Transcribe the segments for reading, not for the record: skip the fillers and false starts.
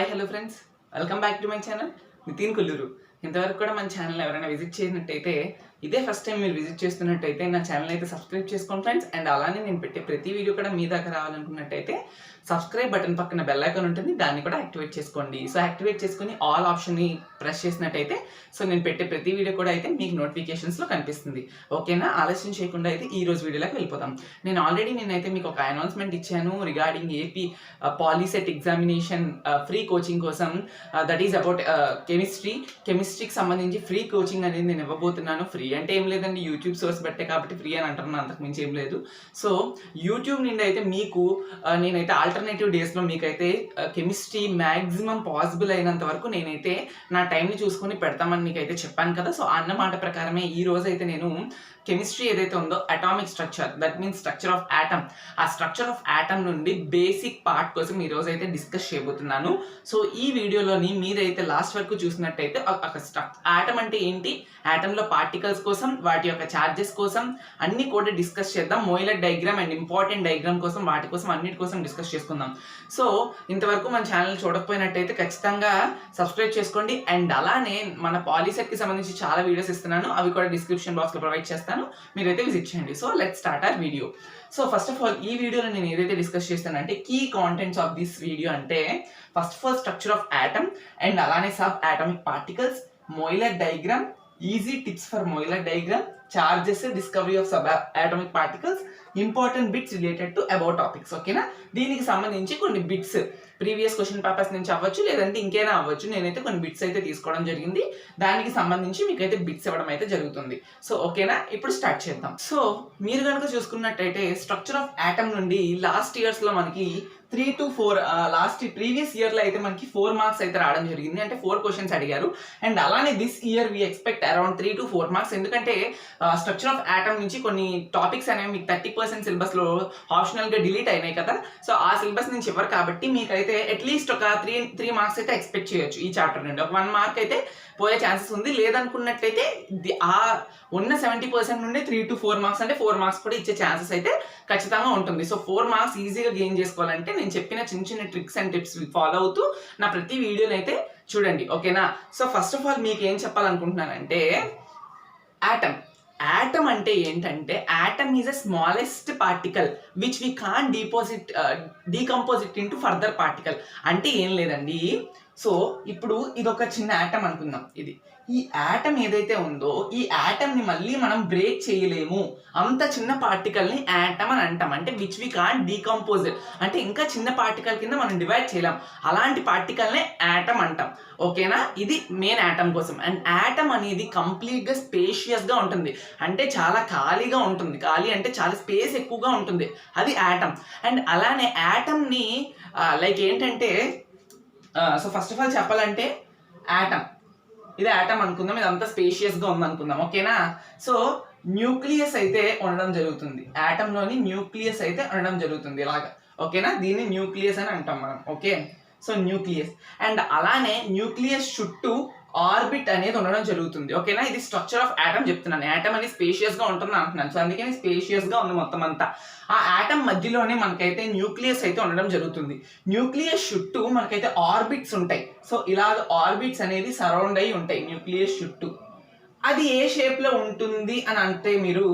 Hi hello friends, welcome back to my channel Nitin Kolluru. ఇంతవరకు కూడా మన ఛానల్ ఎవరైనా విజిట్ చేసినట్టయితే, ఇదే ఫస్ట్ టైం మీరు విజిట్ చేస్తున్నట్టయితే నా ఛానల్ అయితే సబ్స్క్రైబ్ చేసుకోండి ఫ్రెండ్స్. అండ్ అలానే నేను పెట్టే ప్రతి వీడియో కూడా మీ దాకా రావాలనుకున్నట్టయితే సబ్స్క్రైబ్ బటన్ పక్కన బెల్ ఐకాన్ ఉంటుంది, దాన్ని కూడా యాక్టివేట్ చేసుకోండి. సో యాక్టివేట్ చేసుకుని ఆల్ ఆప్షన్ని ప్రెస్ చేసినట్టయితే సో నేను పెట్టే ప్రతి వీడియో కూడా అయితే మీకు నోటిఫికేషన్స్లో కనిపిస్తుంది. ఓకేనా? ఆలస్యం చేయకుండా అయితే ఈ రోజు వీడియోలోకి వెళ్ళిపోతాం. నేను ఆల్రెడీ నేనైతే మీకు ఒక అనౌన్స్మెంట్ ఇచ్చాను regarding AP POLYCET examination free coaching కోసం. దట్ ఈస్ అబౌట్ కెమిస్ట్రీకి సంబంధించి ఫ్రీ కోచింగ్ అనేది నేను ఇవ్వబోతున్నాను. ఫ్రీ అంటే ఏం లేదండి, యూట్యూబ్ సోర్స్ పెట్టే కాబట్టి ఫ్రీ అని అంటున్నాను, అంతకు మించి ఏం లేదు. సో యూట్యూబ్ నుండి అయితే మీకు నేనైతే ఆల్టర్నేటివ్ డేస్లో మీకైతే కెమిస్ట్రీ మ్యాక్సిమం పాసిబుల్ అయినంత వరకు నేనైతే నా టైంని చూసుకొని పెడతామని మీకైతే చెప్పాను కదా. సో అన్న మాట ప్రకారమే ఈ రోజు అయితే నేను కెమిస్ట్రీ ఏదైతే ఉందో atomic structure, that means structure of atom, ఆ స్ట్రక్చర్ ఆఫ్ యాటమ్ నుండి బేసిక్ పార్ట్ కోసం ఈ రోజు అయితే డిస్కస్ చేయబోతున్నాను. సో ఈ వీడియోలోని మీరైతే లాస్ట్ వరకు చూసినట్టయితే యాటమ్ అంటే ఏంటి, యాటంలో పార్టికల్స్ కోసం, వాటి యొక్క ఛార్జెస్ కోసం అన్ని కూడా డిస్కస్ చేద్దాం. మోయిలర్ డయాగ్రామ్ అండ్ ఇంపార్టెంట్ డయాగ్రామ్ కోసం, వాటి కోసం అన్నిటి కోసం డిస్కస్ చేసుకుందాం. సో ఇంతవరకు మన ఛానల్ చూడకపోయినట్టయితే ఖచ్చితంగా సబ్స్క్రైబ్ చేసుకోండి. అండ్ అలానే మన పాలీసెట్కి సంబంధించి చాలా వీడియోస్ ఇస్తున్నాను, అవి కూడా డిస్క్రిప్షన్ బాక్స్లో ప్రొవైడ్ చేస్తాను, మీరైతే విజిట్ చేయండి. So let's start our video. So first of all ఈ వీడియోలో నేను ఏదైతే డిస్కస్ చేస్తానంటే key contents of this video అంటే first of all structure of atom and అలానే subatomic particles, Moeller diagram, easy tips for Moeller diagram, charges, discovery of subatomic particles, important bits related to about topics. ఓకేనా? దీనికి సంబంధించి కొన్ని bits previous question papers నుంచి అవ్వచ్చు, లేదంటే ఇంకేనా అవ్వచ్చు, నేనైతే కొన్ని బిట్స్ అయితే తీసుకోవడం జరిగింది. దానికి సంబంధించి మీకైతే బిట్స్ ఇవ్వడం అయితే జరుగుతుంది. సో ఓకేనా, ఇప్పుడు స్టార్ట్ చేద్దాం. సో మీరు కనుక చూసుకున్నట్టయితే స్ట్రక్చర్ ఆఫ్ యాటమ్ నుండి లాస్ట్ ఇయర్స్లో మనకి 3 to 4 ప్రీవియస్ ఇయర్లో అయితే మనకి 4 మార్క్స్ అయితే రావడం జరిగింది, అంటే 4 క్వశ్చన్స్ అడిగారు. అండ్ అలానే this year we expect around 3 to 4 marks, ఎందుకంటే స్ట్రక్చర్ ఆఫ్ యాటమ్ నుంచి కొన్ని టాపిక్స్ అనేవి మీకు 30% సిలబస్లో ఆప్షనల్గా డిలీట్ అయినాయి కదా. సో ఆ సిలబస్ నుంచి ఇవ్వరు కాబట్టి మీకైతే అట్లీస్ట్ ఒక 3 మార్క్స్ అయితే ఎక్స్పెక్ట్ చేయొచ్చు ఈ చాప్టర్ నుండి. ఒక 1 మార్క్ అయితే పోయే ఛాన్సెస్ ఉంది. లేదనుకున్నట్లయితే ఆ ఉన్న 70% నుండి 3 to 4 మార్క్స్ అంటే 4 మార్క్స్ కూడా ఇచ్చే ఛాన్సెస్ అయితే ఖచ్చితంగా ఉంటుంది. సో 4 మార్క్స్ ఈజీగా గెయిన్ చేసుకోవాలంటే నేను చెప్పిన చిన్న చిన్న ట్రిక్స్ అండ్ టిప్స్ ఫాలో అవుతూ నా ప్రతి వీడియోని అయితే చూడండి. ఓకేనా? సో ఫస్ట్ ఆఫ్ ఆల్ మీకు ఏం చెప్పాలనుకుంటున్నానంటే యాటమ్ అంటే ఏంటంటే atom is a smallest particle which we can decompose it into further particle. అంటే ఏం లేదండి, సో ఇప్పుడు ఇది ఒక చిన్న యాటమ్ అనుకుందాం. ఈ యాటమ్ ఏదైతే ఉందో ఈ యాటమ్ని మళ్ళీ మనం బ్రేక్ చేయలేము, అంత చిన్న పార్టికల్ని యాటమ్ అని అంటాం. అంటే విచ్ వీ కాన్ డీకంపోజ్, అంటే ఇంకా చిన్న పార్టికల్ కింద మనం డివైడ్ చేయలేం, అలాంటి పార్టికల్నే యాటమ్ అంటాం. ఓకేనా? ఇది మెయిన్ యాటమ్ కోసం. అండ్ యాటమ్ అనేది కంప్లీట్గా స్పేషియస్గా ఉంటుంది, అంటే చాలా ఖాళీగా ఉంటుంది. ఖాళీ అంటే చాలా స్పేస్ ఎక్కువగా ఉంటుంది, అది యాటమ్. అండ్ అలానే యాటమ్ని లైక్ ఏంటంటే సో ఫస్ట్ ఆఫ్ ఆల్ చెప్పాలంటే ఇది యాటమ్ అనుకుందాం, ఇదంతా స్పేషియస్గా ఉంది అనుకుందాం. ఓకేనా? సో న్యూక్లియస్ అయితే ఉండడం జరుగుతుంది, యాటంలోని న్యూక్లియస్ అయితే ఉండడం జరుగుతుంది ఇలాగా. ఓకేనా? దీన్ని న్యూక్లియస్ అని అంటాం మనం. Okay, so nucleus. అండ్ అలానే న్యూక్లియస్ చుట్టూ ఆర్బిట్ అనేది ఉండడం జరుగుతుంది. ఓకేనా? ఇది స్ట్రక్చర్ ఆఫ్ యాటమ్ చెప్తున్నాను. యాటమ్ అనేది స్పేషియస్గా ఉంటుంది అంటున్నాను, సో అందుకని స్పేషియస్గా ఉంది మొత్తం అంతా. ఆ యాటమ్ మధ్యలోనే మనకైతే న్యూక్లియస్ అయితే ఉండడం జరుగుతుంది. న్యూక్లియస్ చుట్టూ మనకైతే ఆర్బిట్స్ ఉంటాయి. సో ఇలాగ ఆర్బిట్స్ అనేది సరౌండ్ అయి ఉంటాయి న్యూక్లియస్ చుట్టూ. అది ఏ షేప్లో ఉంటుంది అని అంటే మీరు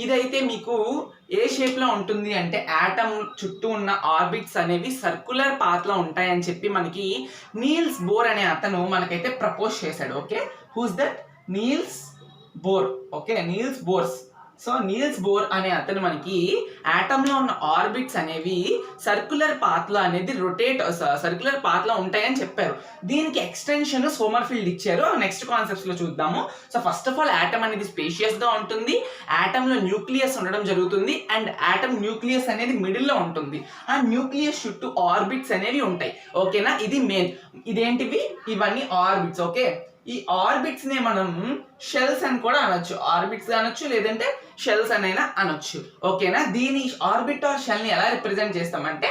ఇదైతే మీకు ఏ షేప్లో ఉంటుంది అంటే యాటమ్ చుట్టూ ఉన్న ఆర్బిట్స్ అనేవి సర్క్యులర్ పాత్లో ఉంటాయని చెప్పి మనకి నీల్స్ బోర్ అనే అతను మనకైతే ప్రపోజ్ చేశాడు. Okay, who's that? Niels Bohr. Okay, Niels Bohr's. So Niels Bohr అనే అతను మనకి యాటంలో ఉన్న ఆర్బిట్స్ అనేవి సర్క్యులర్ పాత్లో అనేది సర్క్యులర్ పాత్లో ఉంటాయని చెప్పారు. దీనికి ఎక్స్టెన్షన్ సోమర్ఫీల్డ్ ఇచ్చారు. నెక్స్ట్ కాన్సెప్ట్స్లో చూద్దాము. So first of all atom అనేది స్పేషియస్గా ఉంటుంది, యాటంలో న్యూక్లియస్ ఉండడం జరుగుతుంది, అండ్ యాటమ్ న్యూక్లియస్ అనేది మిడిల్లో ఉంటుంది. ఆ న్యూక్లియస్ చుట్టూ ఆర్బిట్స్ అనేవి ఉంటాయి. ఓకేనా? ఇది మెయిన్. ఇదేంటివి? ఇవన్నీ ఆర్బిట్స్. ఓకే, ఈ ఆర్బిట్స్ నే మనం షెల్స్ అని కూడా అనొచ్చు. ఆర్బిట్స్ అనొచ్చు, లేదంటే షెల్స్ అనైనా అనొచ్చు. ఓకేనా? దీని ఆర్బిట్ ఆర్ షెల్ ని ఎలా రిప్రజెంట్ చేస్తామంటే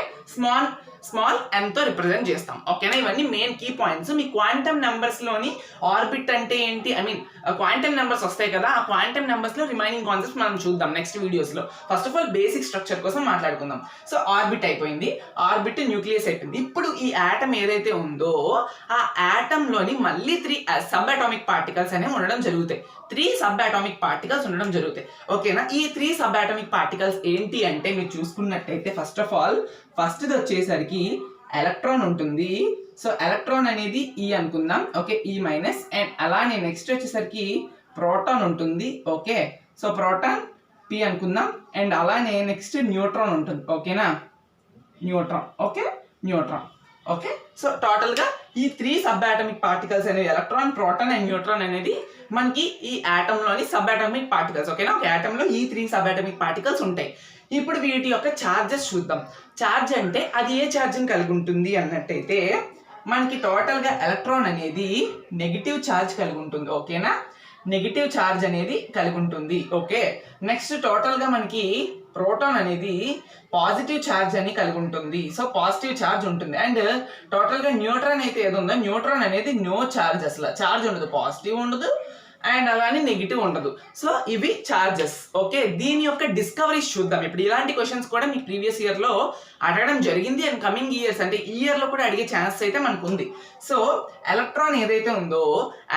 స్మాల్ n తో రిప్రజెంట్ చేస్తాం. ఓకేనా, ఇవన్నీ మెయిన్ కీ పాయింట్స్. మీ క్వాంటమ్ నెంబర్స్ లోని ఆర్బిట్ అంటే ఏంటి, ఐ మీన్ క్వాంటమ్ నెంబర్స్ వస్తాయి కదా, ఆ క్వాంటమ్ నెంబర్స్ లో రిమైనింగ్ కాన్సెప్ట్స్ మనం చూద్దాం నెక్స్ట్ వీడియోస్ లో. First of all basic structure కోసం మాట్లాడుకుందాం. సో ఆర్బిట్ అయిపోయింది, ఆర్బిట్ న్యూక్లియస్ అయిపోయింది. ఇప్పుడు ఈ ఆటమ్ ఏదైతే ఉందో ఆ ఆటమ్ లోని మళ్ళీ 3 సబ్ అటామిక్ పార్టికల్స్ అనేవి ఉండడం జరుగుతాయి. 3 సబ్ అటామిక్ పార్టికల్స్ ఉండడం జరుగుతాయి. ఓకేనా, ఈ 3 సబ్ అటామిక్ పార్టికల్స్ ఏంటి అంటే మీరు చూసుకున్నట్టయితే ఫస్ట్ ఆఫ్ ఆల్ ఫస్ట్ది వచ్చేసరికి ఎలక్ట్రాన్ ఉంటుంది. సో ఎలక్ట్రాన్ అనేది ఈ అనుకుందాం, ఓకే, ఈ మైనస్. అండ్ అలానే నెక్స్ట్ వచ్చేసరికి ప్రోటాన్ ఉంటుంది. ఓకే, సో ప్రోటాన్ పి అనుకుందాం. అండ్ అలానే నెక్స్ట్ న్యూట్రాన్ ఉంటుంది. ఓకేనా, neutron. Okay, neutron. Okay, so total గా ఈ 3 సబ్ అటామిక్ పార్టికల్స్ అనేవి ఎలక్ట్రాన్, ప్రోటాన్ అండ్ న్యూట్రాన్ అనేది మనకి ఈ ఆటమ్ లోని సబ్ అటామిక్ పార్టికల్స్. ఓకేనా, ఒక ఆటమ్ లో ఈ 3 సబ్ అటామిక్ పార్టికల్స్ ఉంటాయి. ఇప్పుడు వీటి యొక్క ఛార్జెస్ చూద్దాం. ఛార్జ్ అంటే అది ఏ ఛార్జ్ని కలిగి ఉంటుంది అన్నట్టయితే మనకి టోటల్ గా ఎలక్ట్రాన్ అనేది నెగిటివ్ ఛార్జ్ కలిగి ఉంటుంది. ఓకేనా, నెగిటివ్ ఛార్జ్ అనేది కలిగి ఉంటుంది. ఓకే, నెక్స్ట్ టోటల్ గా మనకి ప్రోటాన్ అనేది పాజిటివ్ ఛార్జ్ అని కలిగి ఉంటుంది. సో పాజిటివ్ ఛార్జ్ ఉంటుంది. అండ్ టోటల్ గా న్యూట్రాన్ అయితే ఏదో ఉందో, న్యూట్రాన్ అనేది నో ఛార్జ్, అసలు ఛార్జ్ ఉండదు, పాజిటివ్ ఉండదు అండ్ అలానే నెగిటివ్ ఉండదు. సో ఇవి చార్జెస్. ఓకే, దీని యొక్క డిస్కవరీస్ చూద్దాం. ఇప్పుడు ఇలాంటి క్వశ్చన్స్ కూడా మీకు ప్రీవియస్ ఇయర్ లో అడగడం జరిగింది అండ్ కమింగ్ ఇయర్స్ అంటే ఈ ఇయర్ లో కూడా అడిగే ఛాన్స్ అయితే మనకు ఉంది. సో ఎలక్ట్రాన్ ఏదైతే ఉందో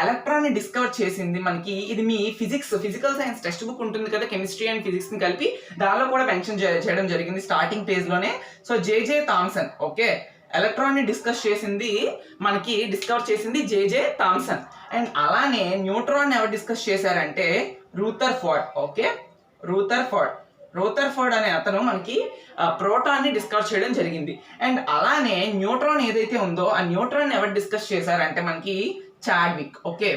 ఎలక్ట్రాన్ ని డిస్కవర్ చేసింది మనకి, ఇది మీ ఫిజికల్ సైన్స్ టెక్స్ట్ బుక్ ఉంటుంది కదా, కెమిస్ట్రీ అండ్ ఫిజిక్స్ ని కలిపి దానిలో కూడా మెన్షన్ చేయడం జరిగింది స్టార్టింగ్ పేజ్ లోనే. So J J Thomson. Okay, electron ని డిస్కవర్ చేసింది జేజే థామ్సన్. అండ్ అలానే న్యూట్రాన్ ఎవరు డిస్కస్ చేశారంటే రూథర్ఫోర్డ్. ఓకే, రూథర్ఫోర్డ్ అనే అతను మనకి ప్రోటాన్ ని డిస్కవర్ చేయడం జరిగింది. అండ్ అలానే న్యూట్రాన్ ఏదైతే ఉందో ఆ న్యూట్రాన్ ఎవరు డిస్కస్ చేశారంటే మనకి చాడ్విక్. Okay,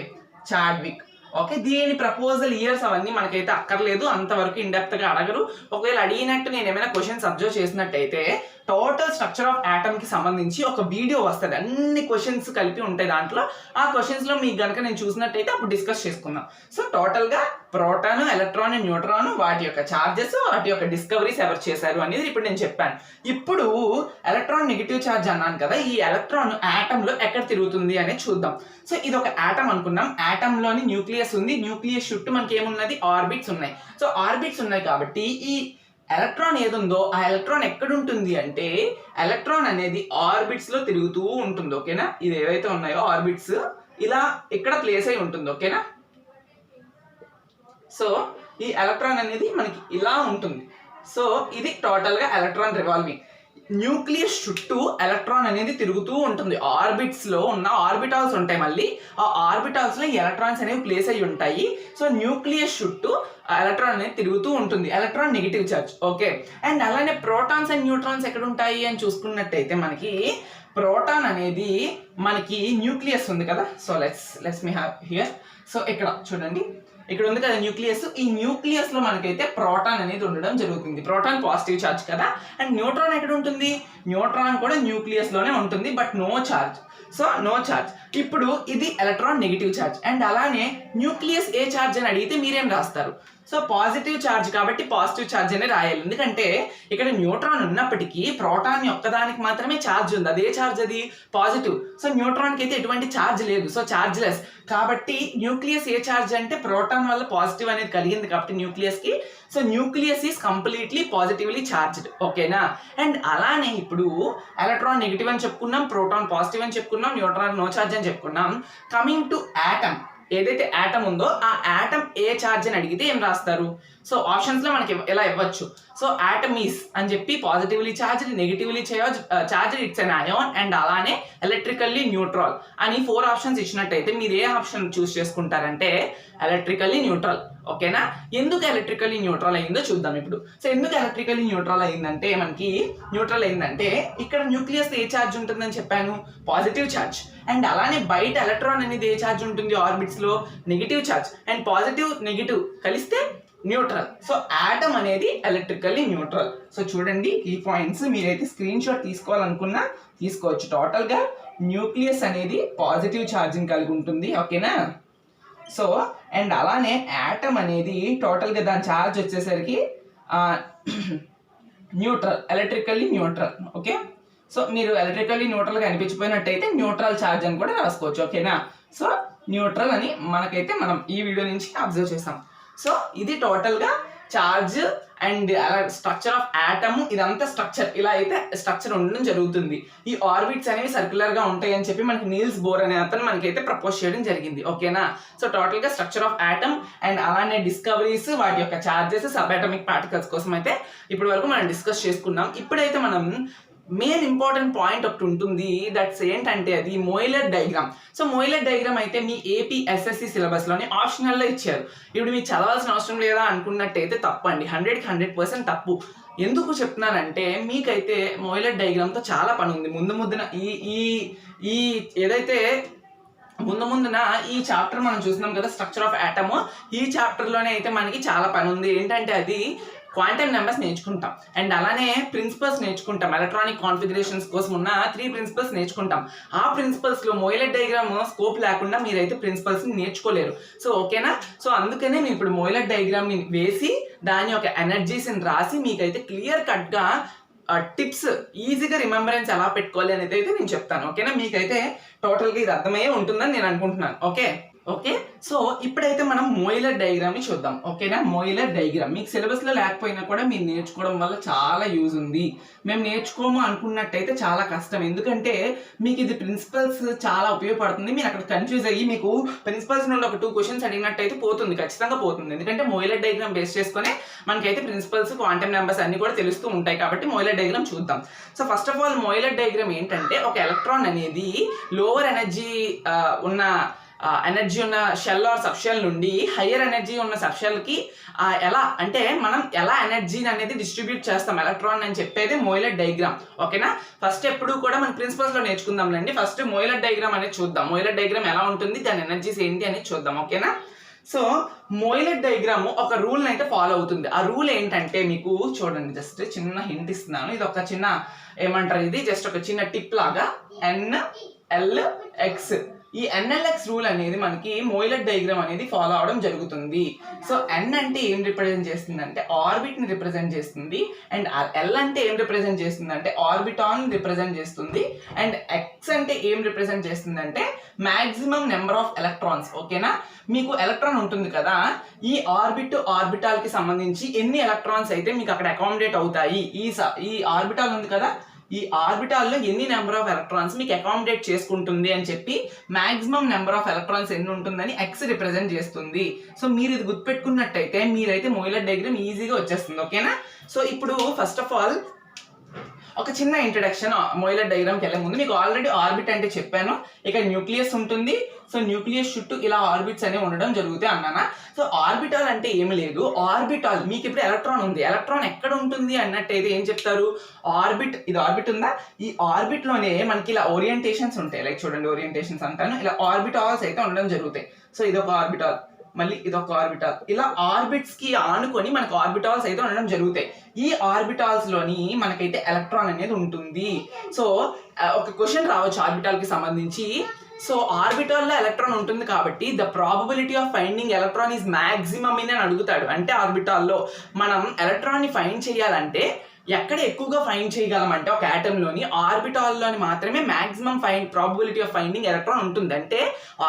Chadwick. ఓకే, దీని ప్రపోజల్ ఇయర్స్ అవన్నీ మనకైతే అక్కర్లేదు, అంతవరకు ఇండెప్త్ గా అడగరు. ఒకవేళ అడిగినట్టు నేను ఏమైనా క్వశ్చన్స్ అబ్జర్వ్ చేసినట్టయితే టోటల్ స్ట్రక్చర్ ఆఫ్ ఆటమ్ కి సంబంధించి ఒక వీడియో వస్తుంది, అన్ని క్వశ్చన్స్ కలిపి ఉంటాయి దాంట్లో. ఆ క్వశ్చన్స్ లో మీకు గనక నేను చూసినట్టయితే అప్పుడు డిస్కస్ చేసుకుందాం. సో టోటల్ గా ప్రోటాన్, ఎలక్ట్రాన్, న్యూట్రాన్, వాటి యొక్క చార్జెస్, వాటి యొక్క డిస్కవరీస్ ఎవరు చేశారు అనేది ఇప్పుడు నేను చెప్పాను. ఇప్పుడు ఎలక్ట్రాన్ నెగిటివ్ చార్జ్ అన్నాను కదా, ఈ ఎలక్ట్రాన్ ఆటమ్ లో ఎక్కడ తిరుగుతుంది అనేది చూద్దాం. సో ఇది ఒక ఆటమ్ అనుకున్నాం, ఆటమ్ లోని న్యూక్లియస్ ఉంది, న్యూక్లియస్ చుట్టూ మనకి ఏమున్నది, ఆర్బిట్స్ ఉన్నాయి. సో ఆర్బిట్స్ ఉన్నాయి కాబట్టి ఈ ఎలక్ట్రాన్ ఏదుందో ఆ ఎలక్ట్రాన్ ఎక్కడ ఉంటుంది అంటే ఎలక్ట్రాన్ అనేది ఆర్బిట్స్ లో తిరుగుతూ ఉంటుంది. ఓకేనా, ఇది ఏవైతే ఉన్నాయో ఆర్బిట్స్ ఇలా ఇక్కడ ప్లేస్ అయి ఉంటుంది. ఓకేనా, సో ఈ ఎలక్ట్రాన్ అనేది మనకి ఇలా ఉంటుంది. సో ఇది టోటల్ గా ఎలక్ట్రాన్ రివాల్వింగ్. న్యూక్లియస్ చుట్టూ ఎలక్ట్రాన్ అనేది తిరుగుతూ ఉంటుంది. ఆర్బిట్స్ లో ఉన్న ఆర్బిటాల్స్ ఉంటాయి, మళ్ళీ ఆ ఆర్బిటాల్స్ లో ఎలక్ట్రాన్స్ అనేవి ప్లేస్ అయి ఉంటాయి. సో న్యూక్లియస్ చుట్టూ ఎలక్ట్రాన్ అనేది తిరుగుతూ ఉంటుంది, electron negative charge. Okay, and అలానే ప్రోటాన్స్ అండ్ న్యూట్రాన్స్ ఎక్కడ ఉంటాయి అని చూసుకున్నట్టయితే మనకి ప్రోటాన్ అనేది మనకి న్యూక్లియస్ ఉంది కదా. So let's me have here. So ఇక్కడ చూడండి, ఇక్కడ ఉంది కదా న్యూక్లియస్. ఈ న్యూక్లియస్ లో మనకైతే ప్రోటాన్ అనేది ఉండడం జరుగుతుంది. ప్రోటాన్ పాజిటివ్ ఛార్జ్ కదా. అండ్ న్యూట్రాన్ ఎక్కడ ఉంటుంది, న్యూట్రాన్ కూడా న్యూక్లియస్ లోనే ఉంటుంది, but no charge. So no charge. ఇప్పుడు ఇది ఎలక్ట్రాన్ నెగిటివ్ ఛార్జ్. అండ్ అలానే న్యూక్లియస్ ఏ ఛార్జ్ అని అడిగితే మీరేం రాస్తారు, సో పాజిటివ్ ఛార్జ్ కాబట్టి పాజిటివ్ ఛార్జ్ అనే రాయాలి. ఎందుకంటే ఇక్కడ న్యూట్రాన్ ఉన్నప్పటికీ ప్రోటాన్ ఒక్కదానికి మాత్రమే ఛార్జ్ ఉంది, అదే ఛార్జ్ అది పాజిటివ్. సో న్యూట్రాన్ కి అయితే ఎటువంటి ఛార్జ్ లేదు, సో ఛార్జ్ లెస్. కాబట్టి న్యూక్లియస్ ఏ ఛార్జ్ అంటే ప్రోటాన్ వల్ల పాజిటివ్ అనేది కలిగింది కాబట్టి న్యూక్లియస్ కి. So nucleus is completely positively charged. ఓకేనా, అండ్ అలానే ఇప్పుడు ఎలక్ట్రాన్ నెగిటివ్ అని చెప్పుకున్నాం, ప్రోటాన్ పాజిటివ్ అని చెప్పుకున్నాం, న్యూట్రాన్ నో ఛార్జ్ అని చెప్పుకున్నాం. కమింగ్ టు ఆటమ్, ఏదైతే ఆటమ్ ఉందో ఆ ఆటమ్ ఏ ఛార్జ్ అని అడిగితే ఏం రాస్తారు, సో ఆప్షన్స్ లో మనకి ఎలా ఇవ్వచ్చు. సో ఆటమ్ ఈస్ అని చెప్పి positively charge, negatively charge, it's an ion, and అలానే ఎలక్ట్రికల్లీ న్యూట్రల్ అని 4 ఆప్షన్స్ ఇచ్చినట్టయితే మీరు ఏ ఆప్షన్ చూస్ చేసుకుంటారంటే ఎలక్ట్రికల్లీ న్యూట్రల్. ఓకేనా, ఎందుకు ఎలక్ట్రికల్లీ న్యూట్రల్ అయిందో చూద్దాం ఇప్పుడు. సో ఎందుకు ఎలక్ట్రికల్లీ న్యూట్రల్ అయిందంటే మనకి న్యూట్రల్ అయిందంటే ఇక్కడ న్యూక్లియస్ ఏ ఛార్జ్ ఉంటుందని చెప్పాను, పాజిటివ్ ఛార్జ్. అండ్ అలానే బయట ఎలక్ట్రాన్ అనేది ఏ ఛార్జ్ ఉంటుంది ఆర్బిట్స్ లో, negative charge. And positive negative కలిస్తే న్యూట్రల్. సో ఆటమ్ అనేది ఎలక్ట్రికల్లీ న్యూట్రల్. సో చూడండి ఈ పాయింట్స్ మీరైతే స్క్రీన్ షాట్ తీసుకోవాలనుకున్నా తీసుకోవచ్చు. టోటల్ గా న్యూక్లియస్ అనేది పాజిటివ్ ఛార్జింగ్ కలిగి ఉంటుంది. ఓకేనా, సో అండ్ అలానే ఆటమ్ అనేది టోటల్ గా దాని ఛార్జ్ వచ్చేసరికి neutral, electrically neutral. Okay, so మీరు ఎలక్ట్రికల్లీ న్యూట్రల్గా అనిపించిపోయినట్టయితే న్యూట్రల్ ఛార్జ్ అని కూడా రాసుకోవచ్చు. ఓకేనా? సో న్యూట్రల్ అని మనకైతే మనం ఈ వీడియో నుంచి అబ్జర్వ్ చేసాం. సో ఇది టోటల్గా చార్జ్ అండ్ అలా స్ట్రక్చర్ ఆఫ్ ఆటమ్, ఇదంతా స్ట్రక్చర్, ఇలా అయితే స్ట్రక్చర్ ఉండడం జరుగుతుంది. ఈ ఆర్బిట్స్ అనేవి సర్క్యులర్ గా ఉంటాయి అని చెప్పి మనకి నీల్స్ బోర్ అనే అతను మనకైతే ప్రపోజ్ చేయడం జరిగింది. ఓకేనా? సో టోటల్ గా స్ట్రక్చర్ ఆఫ్ ఆటమ్ అండ్ అలానే డిస్కవరీస్, వాటి యొక్క చార్జెస్, సబ్ అటామిక్ పార్టికల్స్ కోసం అయితే ఇప్పటి వరకు మనం డిస్కస్ చేసుకున్నాం. ఇప్పుడైతే మనం మెయిన్ ఇంపార్టెంట్ పాయింట్ ఒకటి ఉంటుంది, దట్స్ ఏంటంటే అది మోయిలర్ డయాగ్రామ్. సో మోయిలర్ డయాగ్రామ్ అయితే మీ ఏపీ ఎస్ఎస్సి సిలబస్లోని ఆప్షనల్లో ఇచ్చారు. ఇప్పుడు మీకు చదవాల్సిన అవసరం లేదా అనుకున్నట్టయితే తప్పండి, 100కి 100% తప్పు. ఎందుకు చెప్తున్నానంటే మీకైతే మోయిలర్ డయాగ్రామ్తో చాలా పని ఉంది. ముందున ఈ ఏదైతే ముందున ఈ చాప్టర్ మనం చూస్తున్నాం కదా, స్ట్రక్చర్ ఆఫ్ ఆటమ్, ఈ చాప్టర్లోనే అయితే మనకి చాలా పని ఉంది. ఏంటంటే అది క్వాంటమ్ నెంబర్స్ నేర్చుకుంటాం అండ్ అలానే ప్రిన్సిపల్స్ నేర్చుకుంటాం. ఎలక్ట్రానిక్ కాన్ఫిగరేషన్స్ కోసం ఉన్న 3 ప్రిన్సిపల్స్ నేర్చుకుంటాం. ఆ ప్రిన్సిపల్స్లో మోయిలర్ డయాగ్రామ్ స్కోప్ లేకుండా మీరైతే ప్రిన్సిపల్స్ని నేర్చుకోలేరు. సో ఓకేనా? సో అందుకనే నేను ఇప్పుడు మోయిలర్ డయాగ్రామ్ని వేసి దాని యొక్క ఎనర్జీస్ని రాసి మీకైతే క్లియర్ కట్గా టిప్స్, ఈజీగా రిమెంబరెన్స్ ఎలా పెట్టుకోవాలి అనేది అయితే నేను చెప్తాను. ఓకేనా? మీకైతే టోటల్గా ఇది అర్థమయ్యే ఉంటుందని నేను అనుకుంటున్నాను. ఓకే. సో ఇప్పుడైతే మనం మోయిలర్ డయాగ్రామ్ ని చూద్దాం. ఓకేనా? మోయిలర్ డయాగ్రామ్ మీకు సిలబస్ లో లేకపోయినా కూడా మీరు నేర్చుకోవడం వల్ల చాలా యూజ్ ఉంది. మేము నేర్చుకోము అనుకున్నట్టయితే చాలా కష్టం, ఎందుకంటే మీకు ఇది ప్రిన్సిపల్స్ చాలా ఉపయోగపడుతుంది. మీరు అక్కడ కన్ఫ్యూజ్ అయ్యి మీకు ప్రిన్సిపల్స్ నుండి ఒక 2 క్వశ్చన్స్ అడిగినట్టయితే పోతుంది, ఖచ్చితంగా పోతుంది. ఎందుకంటే మోయిలర్ డయాగ్రామ్ బేస్ చేసుకునే మనకైతే ప్రిన్సిపల్స్, క్వాంటమ్ నెంబర్స్ అన్ని కూడా తెలుస్తూ ఉంటాయి. కాబట్టి మోయిలర్ డయాగ్రామ్ చూద్దాం. So first of all Moeller diagram ఏంటంటే ఒక ఎలక్ట్రాన్ అనేది లోవర్ ఎనర్జీ ఉన్న ఎనర్జీ ఉన్న షెల్ ఆర్ సబ్షెల్ నుండి హయ్యర్ ఎనర్జీ ఉన్న సబ్షెల్కి ఎలా అంటే మనం ఎలా ఎనర్జీని అనేది డిస్ట్రిబ్యూట్ చేస్తాం ఎలక్ట్రాన్ అని చెప్పేది మోయిలర్ డయాగ్రామ్. ఓకేనా? ఫస్ట్ ఎప్పుడు కూడా మన ప్రిన్సిపల్స్లో నేర్చుకుందాంలేండి. ఫస్ట్ మోయిలర్ డయాగ్రామ్ అనేది చూద్దాం. మోయిలర్ డయాగ్రామ్ ఎలా ఉంటుంది, దాని ఎనర్జీస్ ఏంటి అనేది చూద్దాం. ఓకేనా? సో మోయిలర్ డయాగ్రామ్ ఒక రూల్ని అయితే ఫాలో అవుతుంది. ఆ రూల్ ఏంటంటే మీకు చూడండి, జస్ట్ చిన్న హింట్ ఇస్తున్నాను. ఇది ఒక చిన్న ఏమంటారు, ఇది జస్ట్ ఒక చిన్న టిప్ లాగా NLX. ఈ NLX రూల్ అనేది మనకి మోయిలర్ డయాగ్రామ్ అనేది ఫాలో అవడం జరుగుతుంది. సో N అంటే ఏం రిప్రజెంట్ చేస్తుంది అంటే ఆర్బిట్ ని రిప్రజెంట్ చేస్తుంది, అండ్ L అంటే ఏం రిప్రజెంట్ చేస్తుంది అంటే ఆర్బిటాన్ రిప్రజెంట్ చేస్తుంది, అండ్ X అంటే ఏం రిప్రజెంట్ చేస్తుంది అంటే మాక్సిమం నెంబర్ ఆఫ్ ఎలక్ట్రాన్స్. ఓకేనా? మీకు ఎలక్ట్రాన్ ఉంటుంది కదా, ఈ ఆర్బిట్ ఆర్బిటాల్ కి సంబంధించి ఎన్ని ఎలక్ట్రాన్స్ అయితే మీకు అక్కడ అకామిడేట్ అవుతాయి, ఈ ఆర్బిటాల్ ఉంది కదా, ఈ ఆర్బిటాల్లో ఎన్ని నెంబర్ ఆఫ్ ఎలక్ట్రాన్స్ మీకు అకామిడేట్ చేసుకుంటుంది అని చెప్పి మాక్సిమం నెంబర్ ఆఫ్ ఎలక్ట్రాన్స్ ఎన్ని ఉంటుందని X రిప్రజెంట్ చేస్తుంది. సో మీరు ఇది గుర్తుపెట్టుకున్నట్టయితే మీరైతే మోయిలర్ డయాగ్రామ్ ఈజీగా వచ్చేస్తుంది. ఓకేనా? సో ఇప్పుడు ఫస్ట్ ఆఫ్ ఆల్ ఒక చిన్న ఇంట్రడక్షన్ మోయిలర్ డయాగ్రామ్కి వెళ్ళే ముందు. మీకు ఆల్రెడీ ఆర్బిట్ అంటే చెప్పాను, ఇక్కడ న్యూక్లియస్ ఉంటుంది. సో న్యూక్లియస్ చుట్టూ ఇలా ఆర్బిట్స్ అనేవి ఉండడం జరుగుతాయి అన్నానా. సో ఆర్బిటాల్ అంటే ఏమి లేదు, ఆర్బిటాల్ మీకు ఇప్పుడు ఎలక్ట్రాన్ ఉంది, ఎలక్ట్రాన్ ఎక్కడ ఉంటుంది అన్నట్టయితే ఏం చెప్తారు, ఆర్బిట్, ఇది ఆర్బిట్ ఉందా, ఈ ఆర్బిట్ లోనే మనకి ఇలా ఓరియంటేషన్స్ ఉంటాయి. లైక్ చూడండి, ఓరియంటేషన్స్ అంటాను, ఇలా ఆర్బిటాల్స్ అయితే ఉండడం జరుగుతాయి. సో ఇది ఒక ఆర్బిటాల్, మళ్ళీ ఇదొక ఆర్బిటాల్, ఇలా ఆర్బిట్స్ కి ఆనుకొని మనకు ఆర్బిటాల్స్ అయితే ఉండడం జరుగుతాయి. ఈ ఆర్బిటాల్స్ లోని మనకైతే ఎలక్ట్రాన్ అనేది ఉంటుంది. సో ఒక క్వశ్చన్ రావచ్చు ఆర్బిటాల్ కి సంబంధించి. సో ఆర్బిటాల్లో ఎలక్ట్రాన్ ఉంటుంది కాబట్టి the probability of finding electron is maximum అని అడుగుతాడు. అంటే ఆర్బిటాల్లో మనం ఎలక్ట్రాన్ ని ఫైండ్ చేయాలంటే ఎక్కడ ఎక్కువగా ఫైండ్ చేయగలం అంటే ఒక ఆటంలోని ఆర్బిటాల్లోని మాత్రమే maximum probability of finding electron ఉంటుంది. అంటే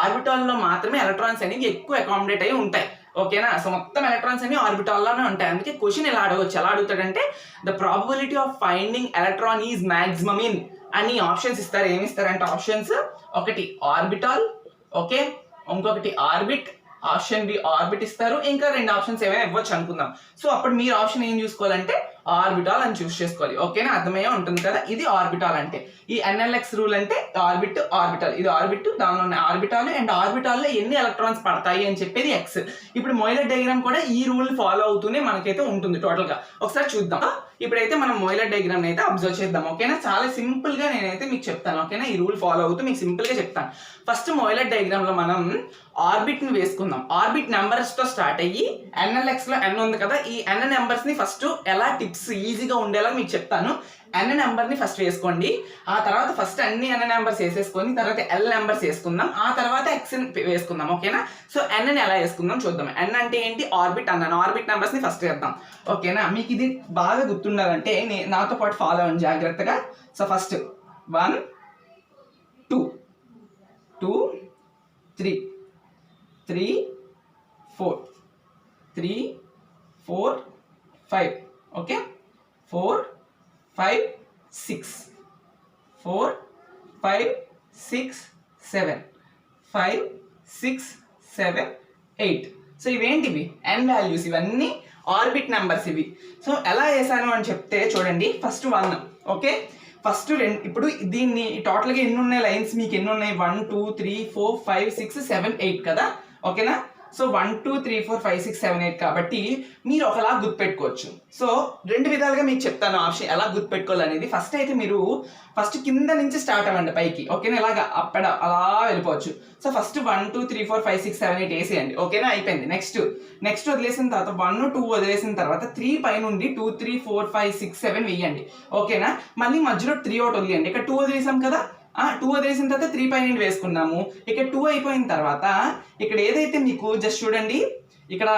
ఆర్బిటాల్లో మాత్రమే ఎలక్ట్రాన్స్ అనేవి ఎక్కువ అకామిడేట్ అయి ఉంటాయి. ఓకేనా? సో మొత్తం ఎలక్ట్రాన్స్ అన్ని ఆర్బిటాల్లోనే ఉంటాయి. అందుకే క్వశ్చన్ ఎలా అడగవచ్చు, ఎలా అడుగుతాడంటే the probability of finding electron is maximum in అని ఆప్షన్స్ ఇస్తారు. ఏమి ఇస్తారంటే ఆప్షన్స్, ఒకటి ఆర్బిటాల్, ఓకే, ఇంకొకటి ఆర్బిట్, ఆప్షన్ బి ఆర్బిట్ ఇస్తారు, ఇంకా 2 ఆప్షన్స్ ఏమైనా ఇవ్వచ్చు అనుకుందాం. సో అప్పుడు మీరు ఆప్షన్ ఏం చూసుకోవాలంటే ఆర్బిటాల్ అని చూస్ చేసుకోవాలి. ఓకేనా? అర్థమయ్యే ఉంటుంది కదా, ఇది ఆర్బిటాల్ అంటే. ఈ NLX రూల్ అంటే ఆర్బిట్ ఆర్బిటాల్, ఇది ఆర్బిట్, దానిలో ఉన్న ఆర్బిటాల్, అండ్ ఆర్బిటాల్లో ఎన్ని ఎలక్ట్రాన్స్ పడతాయి అని చెప్పేది X. ఇప్పుడు మోయిలర్ డయాగ్రామ్ కూడా ఈ రూల్ ఫాలో అవుతూనే మనకైతే ఉంటుంది టోటల్ గా. ఒకసారి చూద్దాం. ఇప్పుడైతే మనం మోయిలర్ డయాగ్రామ్ అయితే అబ్జర్వ్ చేద్దాం. ఓకేనా? చాలా సింపుల్ గా నేనైతే మీకు చెప్తాను. ఓకేనా? ఈ రూల్ ఫాలో అవుతూ మీకు సింపుల్ గా చెప్తాను. ఫస్ట్ మోయిలర్ డయాగ్రామ్ లో మనం ఆర్బిట్ ని వేసుకుందాం. ఆర్బిట్ నెంబర్స్ తో స్టార్ట్ అయ్యి NLX లో N ఉంది కదా, ఈ N నెంబర్స్ ని ఫస్ట్ ఎలా టిప్స్ ఈజీగా ఉండేలా మీకు చెప్తాను. N నెంబర్ ని ఫస్ట్ వేసుకోండి, ఆ తర్వాత ఫస్ట్ అన్ని N నెంబర్స్ వేసేసుకొని తర్వాత L నెంబర్స్ వేసుకుందాం, ఆ తర్వాత X వేసుకుందాం. ఓకేనా? సో N ని ఎలా వేసుకుందాం చూద్దాం. N అంటే ఏంటి, ఆర్బిట్ అన్నాను, ఆర్బిట్ నెంబర్స్ ని ఫస్ట్ వేద్దాం. ఓకేనా? మీకు ఇది బాగా గుర్తుండాలంటే నాతో పాటు ఫాలో అవ్వండి జాగ్రత్తగా. So first 1 2 2 3 3 4 3 4 5 okay 4 5 6 4 5 6 7 5 6 7 8 so ఇవేంటివి n values ఇవన్నీ ఆర్బిట్ నెంబర్స్ ఇవి సో ఎలా వేసాను అని చెప్తే చూడండి ఫస్ట్ 1 ఓకే ఫస్ట్ ఇప్పుడు దీన్ని టోటల్గా ఎన్ని ఉన్నాయి లైన్స్ మీకు ఎన్ని ఉన్నాయి 1 2 3 4 5 6 7 8 కదా ఓకేనా సో 1 2 3 4 5 6 7 8 కాబట్టి మీరు ఒకలా గుర్తుపెట్టుకోవచ్చు సో రెండు విధాలుగా మీకు చెప్తాను ఆప్షన్ ఎలా గుర్తుపెట్టుకోవాలనేది ఫస్ట్ అయితే మీరు ఫస్ట్ కింద నుంచి స్టార్ట్ అవ్వండి పైకి ఓకేనా ఇలాగా అక్కడ అలా వెళ్ళిపోవచ్చు సో ఫస్ట్ 1 2 3 4 5 6 7 8 వేసేయండి ఓకేనా అయిపోయింది నెక్స్ట్ వదిలేసిన తర్వాత 1 2 వదిలేసిన తర్వాత 3 పై నుండి 2 3 4 5 6 7 వేయండి ఓకేనా మళ్ళీ మధ్యలో 3 ఒకటి వదిలేయండి ఇక్కడ 2 వదిలేసాం కదా 2 వదిలేసిన తర్వాత 3 పైన వేసుకున్నాము ఇక్కడ 2 అయిపోయిన తర్వాత ఇక్కడ ఏదైతే మీకు జస్ట్ చూడండి ఇక్కడ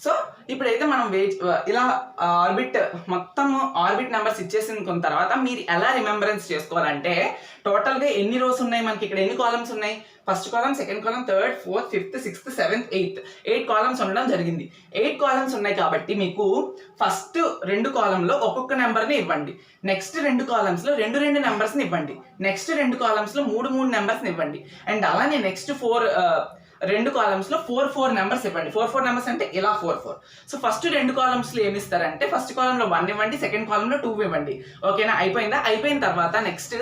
సో ఇప్పుడైతే మనం ఇలా మొత్తం ఆర్బిట్ నెంబర్స్ ఇచ్చేసిన తర్వాత మీరు ఎలా రిమెంబరెన్స్ చేసుకోవాలంటే టోటల్గా ఎన్ని రోస్ ఉన్నాయి మనకి ఇక్కడ ఎన్ని కాలమ్స్ ఉన్నాయి first column second column third fourth fifth sixth seventh eighth columns ఉండడం జరిగింది 8 కాలమ్స్ ఉన్నాయి కాబట్టి మీకు ఫస్ట్ 2 కాలంలో ఒక్కొక్క నెంబర్ని ఇవ్వండి నెక్స్ట్ 2 కాలమ్స్లో రెండు నెంబర్స్ని ఇవ్వండి నెక్స్ట్ 2 కాలమ్స్లో 3 నెంబర్స్ని ఇవ్వండి అండ్ అలానే నెక్స్ట్ 2 కాలమ్స్లో 4 నెంబర్స్ ఇవ్వండి 4 నెంబర్స్ అంటే ఇలా 4 సో ఫస్ట్ 2 కాలమ్స్లో ఏమి ఇస్తారంటే ఫస్ట్ కాలంలో 1 ఇవ్వండి సెకండ్ కాలంలో 2 ఇవ్వండి ఓకేనా అయిపోయిన తర్వాత నెక్స్ట్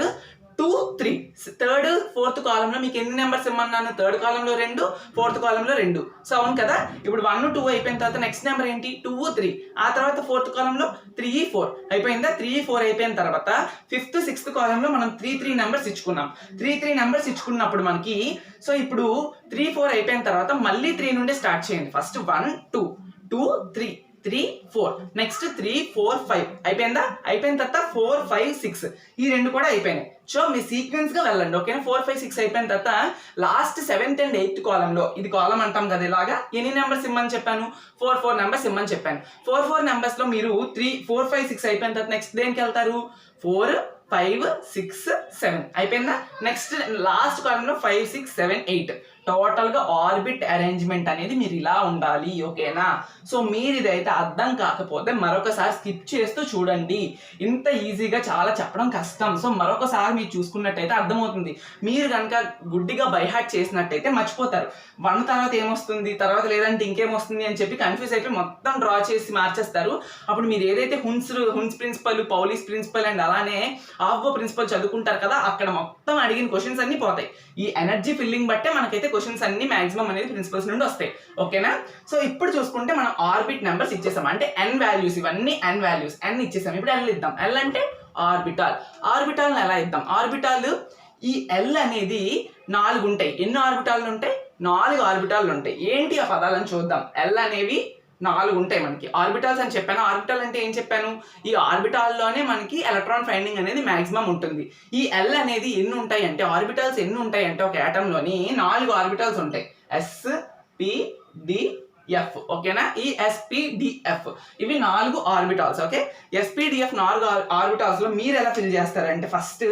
2 3 థర్డ్ ఫోర్త్ కాలంలో మీకు ఎన్ని నెంబర్స్ ఇమ్మన్నాను థర్డ్ కాలంలో 2 ఫోర్త్ కాలంలో 2 సో అవును కదా ఇప్పుడు 1 2 అయిపోయిన తర్వాత నెక్స్ట్ నెంబర్ ఏంటి 2 3 ఆ తర్వాత ఫోర్త్ కాలంలో 3 4 అయిపోయిందా 3 4 అయిపోయిన తర్వాత ఫిఫ్త్ సిక్స్త్ కాలంలో మనం 3 నెంబర్స్ ఇచ్చుకున్నాం 3 నెంబర్స్ ఇచ్చుకున్నప్పుడు మనకి సో ఇప్పుడు 3 4 అయిపోయిన తర్వాత మళ్ళీ 3 నుండి స్టార్ట్ చేయండి ఫస్ట్ 1 2 2 3 3 4 నెక్స్ట్ 3 4 5 అయిపోయిన తర్వాత 4 5 6 ఈ 2 కూడా అయిపోయినాయి సో మీ సీక్వెన్స్ గా వెళ్ళండి ఓకేనా 4 5 6 అయిపోయిన తర్వాత లాస్ట్ 7th అండ్ 8th కాలంలో ఇది కాలం అంటాం కదా ఇలాగా ఎన్ని నెంబర్స్ ఇమ్మని చెప్పాను 4 నెంబర్స్ ఇమ్మని చెప్పాను 4 నెంబర్స్ లో మీరు 4 5 6 అయిపోయిన తర్వాత నెక్స్ట్ దేనికి వెళ్తారు 4 5 6 7 అయిపోయిందా నెక్స్ట్ లాస్ట్ కాలంలో 5 6 7 8 టోటల్ గా ఆర్బిట్ అరేంజ్మెంట్ అనేది మీరు ఇలా ఉండాలి ఓకేనా సో మీరు ఇదైతే అర్థం కాకపోతే మరొకసారి స్కిప్ చేస్తూ చూడండి ఇంత ఈజీగా చాలా చెప్పడం కష్టం సో మరొకసారి మీరు చూసుకున్నట్టయితే అర్థమవుతుంది మీరు కనుక గుడ్డిగా బైహార్ట్ చేసినట్టయితే మర్చిపోతారు 1 తర్వాత ఏమొస్తుంది తర్వాత లేదంటే ఇంకేమొస్తుంది అని చెప్పి కన్ఫ్యూజ్ అయిపోయి మొత్తం డ్రా చేసి మార్చేస్తారు అప్పుడు మీరు ఏదైతే Hund's principle Pauli's principle and అలానే ఆఫ్గో ప్రిన్సిపల్ చదువుకుంటారు కదా అక్కడ మొత్తం అడిగిన క్వశ్చన్స్ అన్ని పోతాయి ఈ ఎనర్జీ ఫిల్లింగ్ బట్టే మనకైతే క్వశ్చన్స్ అన్ని మాక్సిమం అనేది ప్రిన్సిపల్స్ నుండి వస్తాయి ఓకేనా సో ఇప్పుడు చూసుకుంటే మనం ఆర్బిట్ నెంబర్స్ ఇచ్చేసాం అంటే n వాల్యూస్ ఇవన్నీ n వాల్యూస్ n ఇచ్చేసాం ఇప్పుడు l ఇద్దాం l అంటే ఆర్బిటాల్ ఎలా ఇద్దాం ఆర్బిటాల్ ఈ l అనేది 4 ఉంటాయి ఎన్ని ఆర్బిటాలు ఉంటాయి 4 ఆర్బిటాలు ఉంటాయి ఏంటి ఆ పదాలను చూద్దాం l అనేవి 4 ఉంటాయి మనకి ఆర్బిటాల్స్ అని చెప్పాను ఆర్బిటాల్ అంటే ఏం చెప్పాను ఈ ఆర్బిటాల్లోనే మనకి ఎలక్ట్రాన్ ఫైండింగ్ అనేది మాక్సిమం ఉంటుంది ఈ L అనేది ఎన్ని ఉంటాయి అంటే ఆర్బిటాల్స్ ఎన్ని ఉంటాయి అంటే ఒక ఆటంలోని 4 ఆర్బిటాల్స్ ఉంటాయి S P D F ఓకేనా ఈ SPDF ఇవి 4 ఆర్బిటాల్స్ ఓకే SPDF 4 ఆర్బిటాల్స్ లో మీరు ఎలా ఫిల్ చేస్తారంటే ఫస్ట్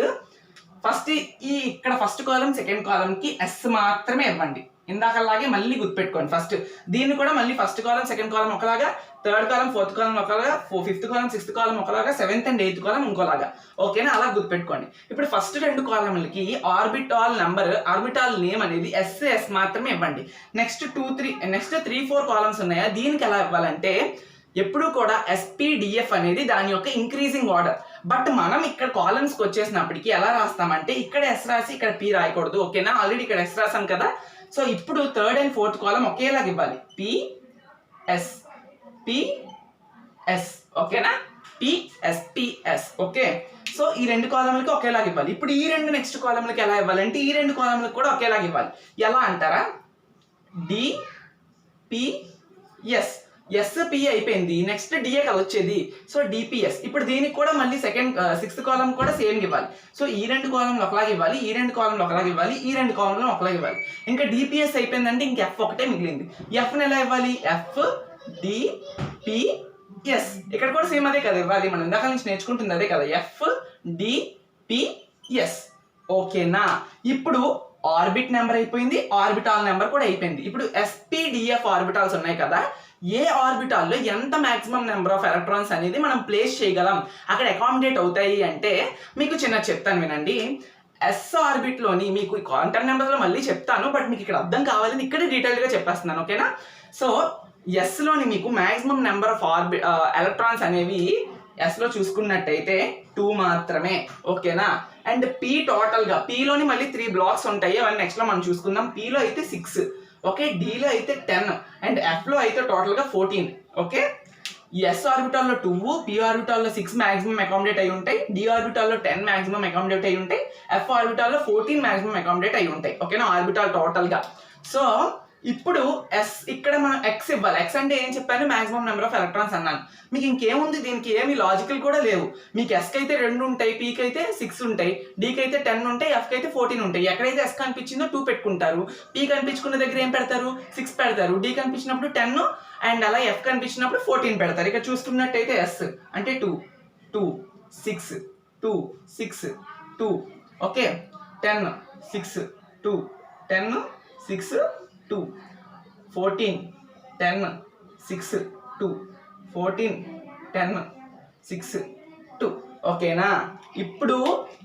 ఈ ఇక్కడ ఫస్ట్ కాలం సెకండ్ కాలం కి S మాత్రమే ఇవ్వండి ఇందాకలాగే మళ్ళీ గుర్తుపెట్టుకోండి ఫస్ట్ దీన్ని కూడా మళ్ళీ ఫస్ట్ కాలం సెకండ్ కాలం ఒకలాగా థర్డ్ కాలం ఫోర్త్ కాలం ఒకలాగా ఫిఫ్త్ కాలం సిక్స్త్ కాలం ఒకలాగా 7th అండ్ 8th కాలం ఇంకోలాగా ఓకేనా అలా గుర్తుపెట్టుకోండి ఇప్పుడు ఫస్ట్ 2 కాలంలకి ఆర్బిటాల్ నేమ్ అనేది SS మాత్రమే ఇవ్వండి నెక్స్ట్ 3 4 కాలమ్స్ ఉన్నాయా దీనికి ఎలా ఇవ్వాలంటే ఎప్పుడు కూడా SPDF అనేది దాని యొక్క ఇంక్రీజింగ్ ఆర్డర్ బట్ మనం ఇక్కడ కాలమ్స్కి వచ్చేసినప్పటికీ ఎలా రాస్తామంటే ఇక్కడ S రాసి ఇక్కడ P రాయకూడదు ఓకేనా ఆల్రెడీ ఇక్కడ S రాసాం కదా సో ఇప్పుడు 3rd and 4th కాలం ఒకేలాగా ఇవ్వాలి PS ఓకేనా PS ఓకే సో ఈ 2 కాలంలకి ఒకేలాగా ఇవ్వాలి ఇప్పుడు ఈ 2 నెక్స్ట్ కాలంలకి ఎలా ఇవ్వాలంటే ఈ 2 కాలంలకి కూడా ఒకేలాగా ఇవ్వాలి ఎలా అంటారా DPS SP అయిపోయింది నెక్స్ట్ DA కదా వచ్చేది సో DPS ఇప్పుడు దీనికి కూడా మళ్ళీ 6th కాలం కూడా సేమ్ ఇవ్వాలి సో ఈ 2 కాలంలో ఒకలాగా ఇవ్వాలి ఈ 2 కాలంలో ఒకలాగా ఇవ్వాలి ఈ 2 కాలంలో ఒకలాగా ఇవ్వాలి ఇంకా DPS అయిపోయిందంటే ఇంక F ఒకటే మిగిలింది Fని ఎలా ఇవ్వాలి FD FDPS. ఇక్కడ కూడా సేమ్ అదే కదా ఇవ్వాలి, మనం ఇందాక నుంచి నేర్చుకుంటుంది అదే కదా, FDPS. ఓకేనా? ఇప్పుడు ఆర్బిట్ నెంబర్ అయిపోయింది, ఆర్బిటాల్ నెంబర్ కూడా అయిపోయింది. ఇప్పుడు SPDF ఆర్బిటాల్స్ ఉన్నాయి కదా, ఏ ఆర్బిటాల్లో ఎంత మాక్సిమం నెంబర్ ఆఫ్ ఎలక్ట్రాన్స్ అనేది మనం ప్లేస్ చేయగలం, అక్కడ అకామిడేట్ అవుతాయి అంటే మీకు చిన్న చెప్తాను వినండి. ఎస్ ఆర్బిట్లోని మీకు క్వాంటమ్ నెంబర్స్లో మళ్ళీ చెప్తాను, బట్ మీకు ఇక్కడ అర్థం కావాలని ఇక్కడే డీటెయిల్గా చెప్పేస్తున్నాను. ఓకేనా? సో ఎస్లోని మీకు మాక్సిమం నెంబర్ ఆఫ్ ఎలక్ట్రాన్స్ అనేవి ఎస్లో చూసుకున్నట్టయితే 2 మాత్రమే. ఓకేనా? అండ్ పి టోటల్గా, పిలోని మళ్ళీ 3 బ్లాక్స్ ఉంటాయి, అవన్నీ నెక్స్ట్లో మనం చూసుకుందాం. పిలో అయితే 6, ఓకే, డిలో అయితే 10, అండ్ ఎఫ్లో అయితే టోటల్గా 14. ఓకే, ఎస్ ఆర్బిటాల్లో 2, పి ఆర్బిటాల్లో 6 మాక్సిమం అకామిడేట్ అయి ఉంటాయి, డి ఆర్బిటాల్లో 10 మాక్సిమం అకామిడేట్ అయి ఉంటాయి, ఎఫ్ ఆర్బిటాల్లో 14 మాక్సిమం అకామిడేట్ అయి ఉంటాయి. ఓకేనా? ఆర్బిటాల్ టోటల్గా. సో ఇప్పుడు ఎస్ ఇక్కడ మనం ఎక్స్ ఇవ్వాలి. ఎక్స్ అంటే ఏం చెప్పాను? మాక్సిమం నెంబర్ ఆఫ్ ఎలక్ట్రాన్స్ అన్నాను. మీకు ఇంకేముంది, దీనికి ఏమి లాజికల్ కూడా లేవు. మీకు ఎస్కి అయితే 2 ఉంటాయి, పీకి అయితే 6 ఉంటాయి, డీకి అయితే 10 ఉంటాయి, ఎఫ్కి అయితే 14 ఉంటాయి. ఎక్కడైతే ఎస్ కనిపించిందో 2 పెట్టుకుంటారు, పీ కనిపించుకున్న దగ్గర ఏం పెడతారు? 6 పెడతారు, డి కనిపించినప్పుడు 10, అండ్ అలా ఎఫ్ కనిపించినప్పుడు 14 పెడతారు. ఇక్కడ చూసుకున్నట్టయితే ఎస్ అంటే 2, 2, 6, 2, 6, 2, ఓకే, 10, 6, 2, 10, 6, 2, 14, 10, 6, 2, 14, 10, 6, 2. ఓకేనా? ఇప్పుడు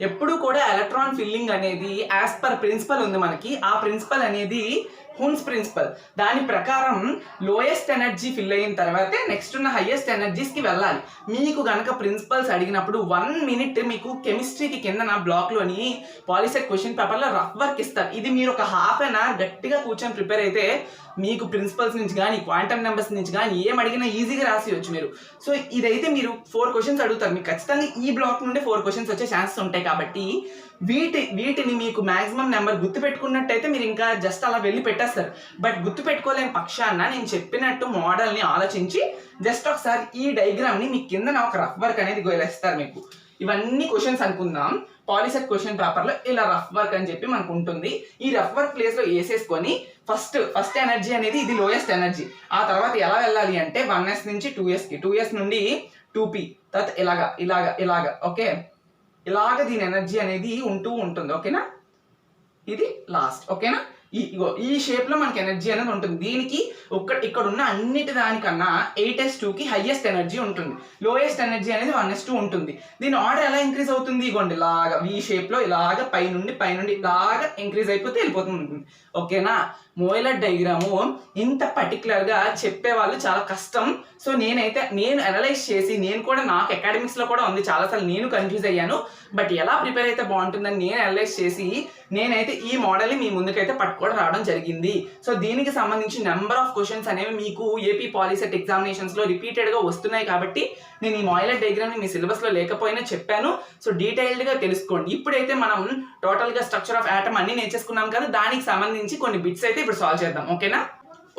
ఎప్పుడు కూడా ఎలక్ట్రాన్ ఫిల్లింగ్ అనేది యాజ్ పర్ ప్రిన్సిపల్ ఉంది మనకి. ఆ ప్రిన్సిపల్ అనేది హున్స్ ప్రిన్సిపల్. దాని ప్రకారం లోయెస్ట్ ఎనర్జీ ఫిల్ అయిన తర్వాతే నెక్స్ట్ ఉన్న హైయెస్ట్ ఎనర్జీస్కి వెళ్ళాలి. మీకు కనుక ప్రిన్సిపల్స్ అడిగినప్పుడు 1 మినిట్ మీకు కెమిస్ట్రీకి కింద బ్లాక్లోని పాలిసెట్ క్వశ్చన్ పేపర్లో రఫ్ వర్క్ ఇస్తారు. ఇది మీరు ఒక హాఫ్ అన్ అవర్ గట్టిగా కూర్చొని ప్రిపేర్ అయితే మీకు ప్రిన్సిపల్స్ నుంచి కానీ క్వాంటమ్ నెంబర్స్ నుంచి కానీ ఏం అడిగినా ఈజీగా రాసివచ్చు మీరు. సో ఇదైతే మీరు 4 క్వశ్చన్స్ అడుగుతారు, మీకు ఖచ్చితంగా ఈ బ్లాక్ నుండి 4 క్వశ్చన్స్ వచ్చే ఛాన్సెస్ ఉంటాయి. కాబట్టి వీటిని మీకు మాక్సిమం నెంబర్ గుర్తుపెట్టుకున్నట్టయితే మీరు ఇంకా జస్ట్ అలా వెళ్ళి పెట్టేస్తారు. బట్ గుర్తుపెట్టుకోలేని పక్షాన నేను చెప్పినట్టు మోడల్ని ఆలోచించి జస్ట్ ఒకసారి ఈ డయాగ్రామ్ని మీ కింద ఒక రఫ్ వర్క్ అనేది గోలేస్తారు. మీకు ఇవన్నీ క్వశ్చన్స్ అనుకుందాం, పాలిసెట్ క్వశ్చన్ పేపర్లో ఇలా రఫ్ వర్క్ అని చెప్పి మనకు ఉంటుంది. ఈ రఫ్ వర్క్ ప్లేస్లో వేసేసుకొని ఫస్ట్ ఎనర్జీ అనేది ఇది లోయెస్ట్ ఎనర్జీ. ఆ తర్వాత ఎలా వెళ్ళాలి అంటే 1s నుంచి 2sకి, 2s నుండి 2p, తర్వాత ఇలాగా ఓకే, ఇలాగ దీని ఎనర్జీ అనేది ఉంటూ ఉంటుంది. ఓకేనా? ఇది లాస్ట్. ఓకేనా? ఈ షేప్లో మనకి ఎనర్జీ అనేది ఉంటుంది. దీనికి ఇక్కడ ఉన్న అన్నిటి దానికన్నా 8s2కి హైయెస్ట్ ఎనర్జీ ఉంటుంది, లోయెస్ట్ ఎనర్జీ అనేది 1s2 ఉంటుంది. దీని ఆర్డర్ ఎలా ఇంక్రీజ్ అవుతుంది? ఇగోండి ఇలాగా ఈ షేప్లో ఇలాగ పైనుండి ఇలాగా ఇంక్రీజ్ అయిపోతే వెళ్ళిపోతుంది. ఓకేనా? మోయిలర్ డయాగ్రాము ఇంత పర్టికులర్గా చెప్పేవాళ్ళు చాలా కష్టం. సో నేను అనలైజ్ చేసి, నేను కూడా నాకు అకాడమిక్స్లో కూడా ఉంది చాలాసార్లు, నేను కన్ఫ్యూజ్ అయ్యాను. బట్ ఎలా ప్రిపేర్ అయితే బాగుంటుందని నేను అనలైజ్ చేసి నేనైతే ఈ మోడల్ని మీ ముందుకైతే పట్టుకోవడం రావడం జరిగింది. సో దీనికి సంబంధించి నెంబర్ ఆఫ్ క్వశ్చన్స్ అనేవి మీకు ఏపీ పాలిసెట్ ఎగ్జామినేషన్స్లో రిపీటెడ్గా వస్తున్నాయి. కాబట్టి నేను ఈ మోయిలర్ డయాగ్రామ్ని మీ సిలబస్లో లేకపోయినా చెప్పాను. సో డీటెయిల్డ్గా తెలుసుకోండి. ఇప్పుడైతే మనం టోటల్గా స్ట్రక్చర్ ఆఫ్ ఆటమ్ అన్ని నేర్చేసుకున్నాం కదా, దానికి సంబంధించి కొన్ని బిట్స్ అయితే ఇప్పుడు సాల్వ్ చేద్దాం. ఓకేనా?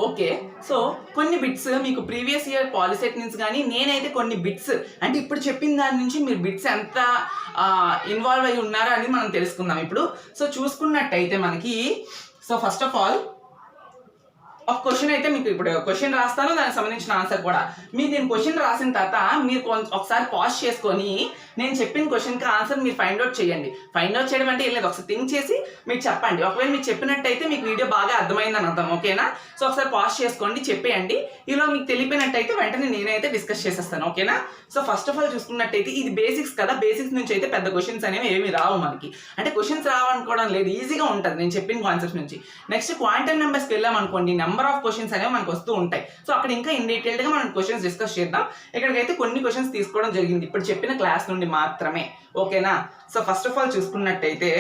ఓకే, సో కొన్ని బిట్స్ మీకు ప్రీవియస్ ఇయర్ పాలిసెట్ నుంచి కానీ నేనైతే కొన్ని బిట్స్ అంటే ఇప్పుడు చెప్పిన దాని నుంచి మీరు బిట్స్ ఎంత ఇన్వాల్వ్ అయి ఉన్నారో అని మనం తెలుసుకుందాం ఇప్పుడు. సో చూసుకున్నట్టయితే మనకి, సో ఫస్ట్ ఆఫ్ ఆల్ ఒక క్వశ్చన్ అయితే మీకు ఇప్పుడు క్వశ్చన్ రాస్తాను, దానికి సంబంధించిన ఆన్సర్ కూడా. మీరు దీని క్వశ్చన్ రాసిన తర్వాత మీరు ఒకసారి పాజ్ చేసుకొని నేను చెప్పిన క్వశ్చన్కి ఆన్సర్ మీరు ఫైండ్ అవుట్ చేయండి. ఫైండ్ అవుట్ చేయడం అంటే ఏం లేదు, ఒకసారి థింక్ చేసి మీరు చెప్పండి. ఒకవేళ మీకు చెప్పినట్టయితే మీకు వీడియో బాగా అర్థమైందని అర్థం. ఓకేనా? సో ఒకసారి పాజ్ చేసుకోండి, చెప్పేయండి. ఇలా మీకు తెలియపోయినట్టయితే వెంటనే నేనైతే డిస్కస్ చేసేస్తాను. ఓకేనా? సో ఫస్ట్ ఆఫ్ ఆల్ చూసుకున్నట్టయితే ఇది బేసిక్స్ కదా, బేసిక్స్ నుంచి అయితే పెద్ద క్వశ్చన్స్ అనేవి ఏమి రావు మనకి. అంటే క్వశ్చన్స్ రావనుకోవడం లేదు, ఈజీగా ఉంటుంది నేను చెప్పిన కాన్సెప్ట్స్ నుంచి. నెక్స్ట్ క్వాంటమ్ నెంబర్స్కి వెళ్ళామనుకోండి, నెంబర్ ఆఫ్ క్వశ్చన్స్ అనేవి మనకు వస్తూ ఉంటాయి. సో అక్కడ ఇంకా ఇన్ డీటెయిల్డ్గా మనం క్వశ్చన్స్ డిస్కస్ చేద్దాం. ఇక్కడికైతే కొన్ని క్వశ్చన్స్ తీసుకోవడం జరిగింది ఇప్పుడు చెప్పిన క్లాస్ నుండి మాత్రమే. ఓకేనా? సో ఫస్ట్ ఆఫ్ ఆల్ చూసుకున్నట్టయితే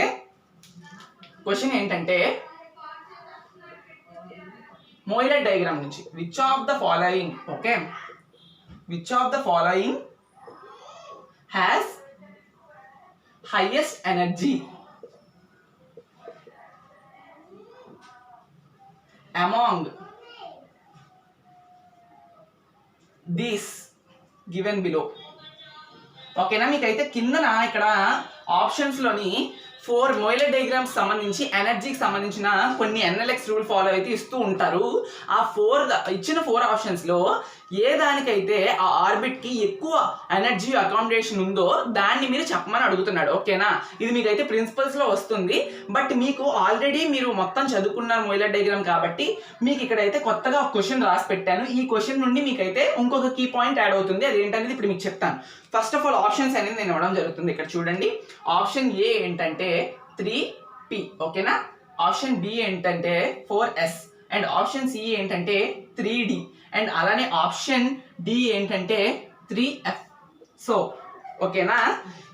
క్వశ్చన్ ఏంటంటే మోయిలర్ డయాగ్రామ్ నుంచి which of the following, okay, which of the following has highest energy among these given below. ఓకేనా? మీకైతే కిందన ఇక్కడ ఆప్షన్స్లోని 4 మోయిలర్ డయాగ్రామ్స్ సంబంధించి ఎనర్జీకి సంబంధించిన కొన్ని NLX రూల్ ఫాలో అయితే ఇస్తూ ఉంటారు. ఆ ఇచ్చిన 4 ఆప్షన్స్లో ఏ దానికైతే ఆ ఆర్బిట్కి ఎక్కువ ఎనర్జీ అకామిడేషన్ ఉందో దాన్ని మీరు చెప్పమని అడుగుతున్నాడు. ఓకేనా, ఇది మీకైతే ప్రిన్సిపల్స్లో వస్తుంది. బట్ మీకు ఆల్రెడీ మీరు మొత్తం చదువుకున్నారు మోయిలర్ డయాగ్రామ్ కాబట్టి మీకు ఇక్కడైతే కొత్తగా ఒక క్వశ్చన్ రాసి పెట్టాను. ఈ క్వశ్చన్ నుండి మీకైతే ఇంకొక కీ పాయింట్ యాడ్ అవుతుంది. అది ఏంటనేది ఇప్పుడు మీకు చెప్తాను. ఫస్ట్ ఆఫ్ ఆల్ ఆప్షన్స్ అనేది నేను ఇవ్వడం జరుగుతుంది. ఇక్కడ చూడండి, ఆప్షన్ ఏ ఏంటంటే 3p, ఓకేనా. ఆప్షన్ బి ఏంటంటే 4s అండ్ ఆప్షన్ సి ఏంటంటే 3d అండ్ అలానే ఆప్షన్ డి ఏంటంటే 3f. సో ఓకేనా,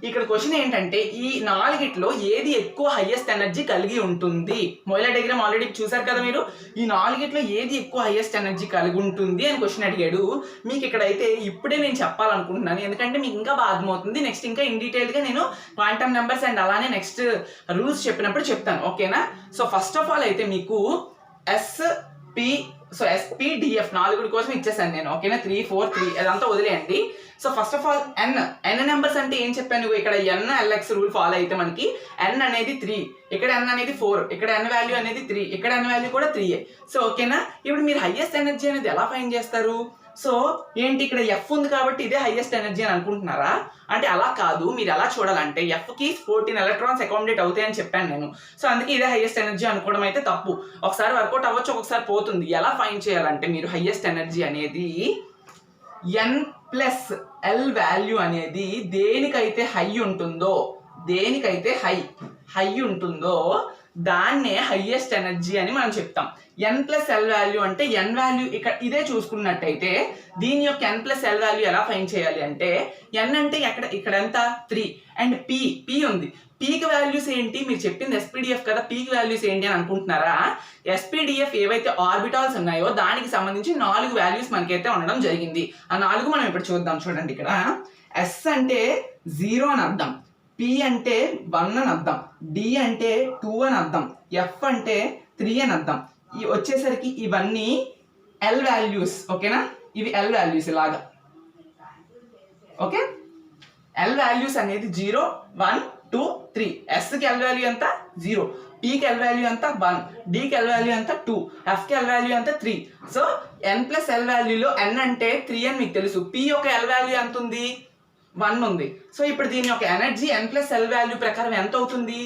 ఇక్కడ క్వశ్చన్ ఏంటంటే ఈ నాలుగిట్లో ఏది ఎక్కువ హైయెస్ట్ ఎనర్జీ కలిగి ఉంటుంది? మోయిలర్ డయాగ్రామ్ ఆల్రెడీ చూసారు కదా మీరు. ఈ నాలుగిట్లో ఏది ఎక్కువ హైయెస్ట్ ఎనర్జీ కలిగి ఉంటుంది అని క్వశ్చన్ అడిగాడు. మీకు ఇక్కడైతే ఇప్పుడే నేను చెప్పాలనుకుంటున్నాను, ఎందుకంటే మీకు ఇంకా బాగా అర్థమవుతుంది. నెక్స్ట్ ఇంకా ఇన్ డీటెయిల్గా నేను క్వాంటమ్ నెంబర్స్ అండ్ అలానే నెక్స్ట్ రూల్స్ చెప్పినప్పుడు చెప్తాను. ఓకేనా, సో ఫస్ట్ ఆఫ్ ఆల్ అయితే మీకు SPDF 4 కోసం ఇచ్చేసాను నేను. ఓకేనా, 3 4 3 అదంతా వదిలేయండి. So first of all n numbers అంటే ఏం చెప్పాను, ఇక్కడ NLX రూల్ ఫాలో అయితే మనకి n అనేది 3, ఇక్కడ n అనేది 4, ఇక్కడ n వాల్యూ అనేది 3, ఇక్కడ n వాల్యూ కూడా 3. సో ఓకేనా, ఇప్పుడు మీరు హైయెస్ట్ ఎనర్జీ అనేది ఎలా ఫైండ్ చేస్తారు? సో ఏంటి, ఇక్కడ F ఉంది కాబట్టి ఇదే హైయెస్ట్ ఎనర్జీ అని అనుకుంటున్నారా? అంటే అలా కాదు. మీరు ఎలా చూడాలంటే Fకి 14 ఎలక్ట్రాన్స్ అకామిడేట్ అవుతాయని చెప్పాను నేను. సో అందుకే ఇదే హైయెస్ట్ ఎనర్జీ అనుకోవడం అయితే తప్పు. ఒకసారి వర్కౌట్ అవ్వచ్చు, ఒకసారి పోతుంది. ఎలా ఫైండ్ చేయాలంటే మీరు హైయెస్ట్ ఎనర్జీ అనేది n+L వాల్యూ అనేది దేనికైతే హై ఉంటుందో, దేనికైతే హై ఉంటుందో దాన్నే హైయెస్ట్ ఎనర్జీ అని మనం చెప్తాం. n+L వాల్యూ అంటే n వాల్యూ ఇక్కడ ఇదే చూసుకున్నట్టయితే దీని యొక్క n+L వాల్యూ ఎలా ఫైండ్ చేయాలి అంటే n అంటే ఇక్కడ ఎంత 3 అండ్ p ఉంది. పీక్ వాల్యూస్ ఏంటి, మీరు చెప్పింది SPDF కదా, పీక్ వాల్యూస్ ఏంటి అని అనుకుంటున్నారా? SPDF ఏవైతే ఆర్బిటాల్స్ ఉన్నాయో దానికి సంబంధించి 4 వాల్యూస్ మనకైతే ఉండడం జరిగింది. ఆ 4 మనం ఇప్పుడు చూద్దాం. చూడండి, ఇక్కడ S అంటే 0 అని అర్థం, P అంటే 1 అని అర్థం, D అంటే 2 అని అర్థం, F అంటే 3 అని అర్థం. వచ్చేసరికి ఇవన్నీ L వాల్యూస్. ఓకేనా, ఇవి L వాల్యూస్ ఇలాగా. ఓకే, L వాల్యూస్ అనేది 0 1 2 3. Sకి L వాల్యూ ఎంత 0, Pకి L వాల్యూ ఎంత 1, Dకి L వాల్యూ ఎంత 2, Fకి L వాల్యూ ఎంత 3. సో n+L వాల్యూలో n అంటే 3 అని మీకు తెలుసు. P యొక్క L వాల్యూ ఎంత ఉంది, 1 ఉంది. సో ఇప్పుడు దీని యొక్క ఎనర్జీ n+L వాల్యూ ప్రకారం ఎంత అవుతుంది?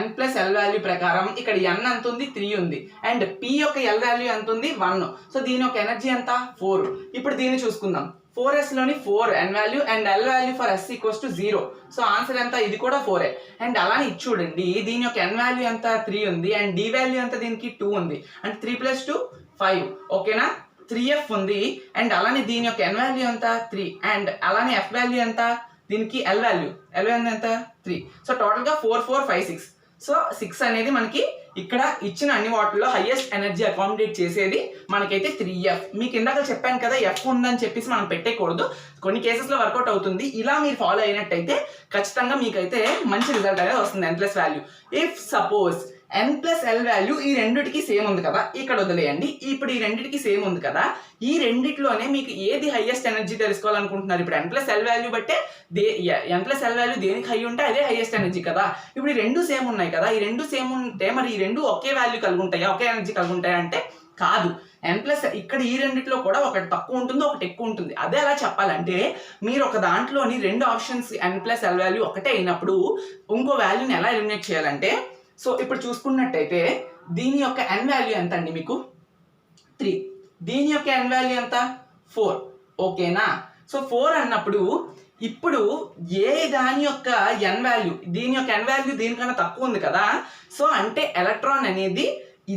n+L వాల్యూ ప్రకారం ఇక్కడ n ఎంత ఉంది, 3 ఉంది. అండ్ P యొక్క L వాల్యూ ఎంత ఉంది, 1. సో దీని యొక్క ఎనర్జీ ఎంత 4. ఇప్పుడు దీన్ని చూసుకుందాం. 4s లోని 4 n value and L value for s equals to 0. So answer ఎంత, ఇది కూడా 4. అండ్ అలానే ఇది చూడండి, దీని యొక్క n వాల్యూ ఎంత 3 ఉంది అండ్ D వాల్యూ ఎంత దీనికి 2 ఉంది. అంటే 3 + 2 5. ఓకేనా, 3f ఉంది. అండ్ అలానే దీని యొక్క n వాల్యూ ఎంత 3 అండ్ అలానే f వాల్యూ ఎంత, దీనికి L వాల్యూ ఎంత 3. సో టోటల్గా 4 4 5 6. సో 6 అనేది మనకి ఇక్కడ ఇచ్చిన అన్ని వాటిల్లో హైయెస్ట్ ఎనర్జీ అకామిడేట్ చేసేది మనకైతే 3f. మీకు ఇందాక చెప్పాను కదా, F ఉందని చెప్పేసి మనం పెట్టేయకూడదు. కొన్ని కేసెస్లో వర్కౌట్ అవుతుంది. ఇలా మీరు ఫాలో అయినట్టయితే ఖచ్చితంగా మీకైతే మంచి రిజల్ట్ అనేది వస్తుంది. n+ value if suppose n+L value ఈ రెండిటికి సేమ్ ఉంది కదా, ఇక్కడ వదిలేయండి. ఇప్పుడు ఈ రెండిటికి సేమ్ ఉంది కదా, ఈ రెండిట్లోనే మీకు ఏది హైయెస్ట్ ఎనర్జీ తెలుసుకోవాలనుకుంటున్నారు? ఇప్పుడు n+L వాల్యూ బట్టే n+L వాల్యూ దేనికి హై ఉంటే అదే హైయెస్ట్ ఎనర్జీ కదా. ఇప్పుడు ఈ రెండు సేమ్ ఉన్నాయి కదా, ఈ రెండు సేమ్ ఉంటే మరి ఈ రెండు ఒకే వాల్యూ కలిగి ఉంటాయా, ఒకే ఎనర్జీ కలిగి ఉంటాయా అంటే కాదు. ఇక్కడ ఈ రెండిట్లో కూడా ఒకటి తక్కువ ఉంటుంది, ఒకటి ఎక్కువ ఉంటుంది. అదే అలా చెప్పాలంటే మీరు ఒక దాంట్లోని రెండు ఆప్షన్స్ n+L వాల్యూ ఒకటే అయినప్పుడు ఇంకో వాల్యూని ఎలా ఎలిమినేట్ చేయాలంటే, సో ఇప్పుడు చూసుకున్నట్టయితే దీని యొక్క n వాల్యూ ఎంత అండి మీకు 3, దీని యొక్క n వాల్యూ ఎంత 4. ఓకేనా, సో 4 అన్నప్పుడు ఇప్పుడు ఏ దాని యొక్క n వాల్యూ, దీని యొక్క n వాల్యూ దీనికన్నా తక్కువ ఉంది కదా. సో అంటే ఎలక్ట్రాన్ అనేది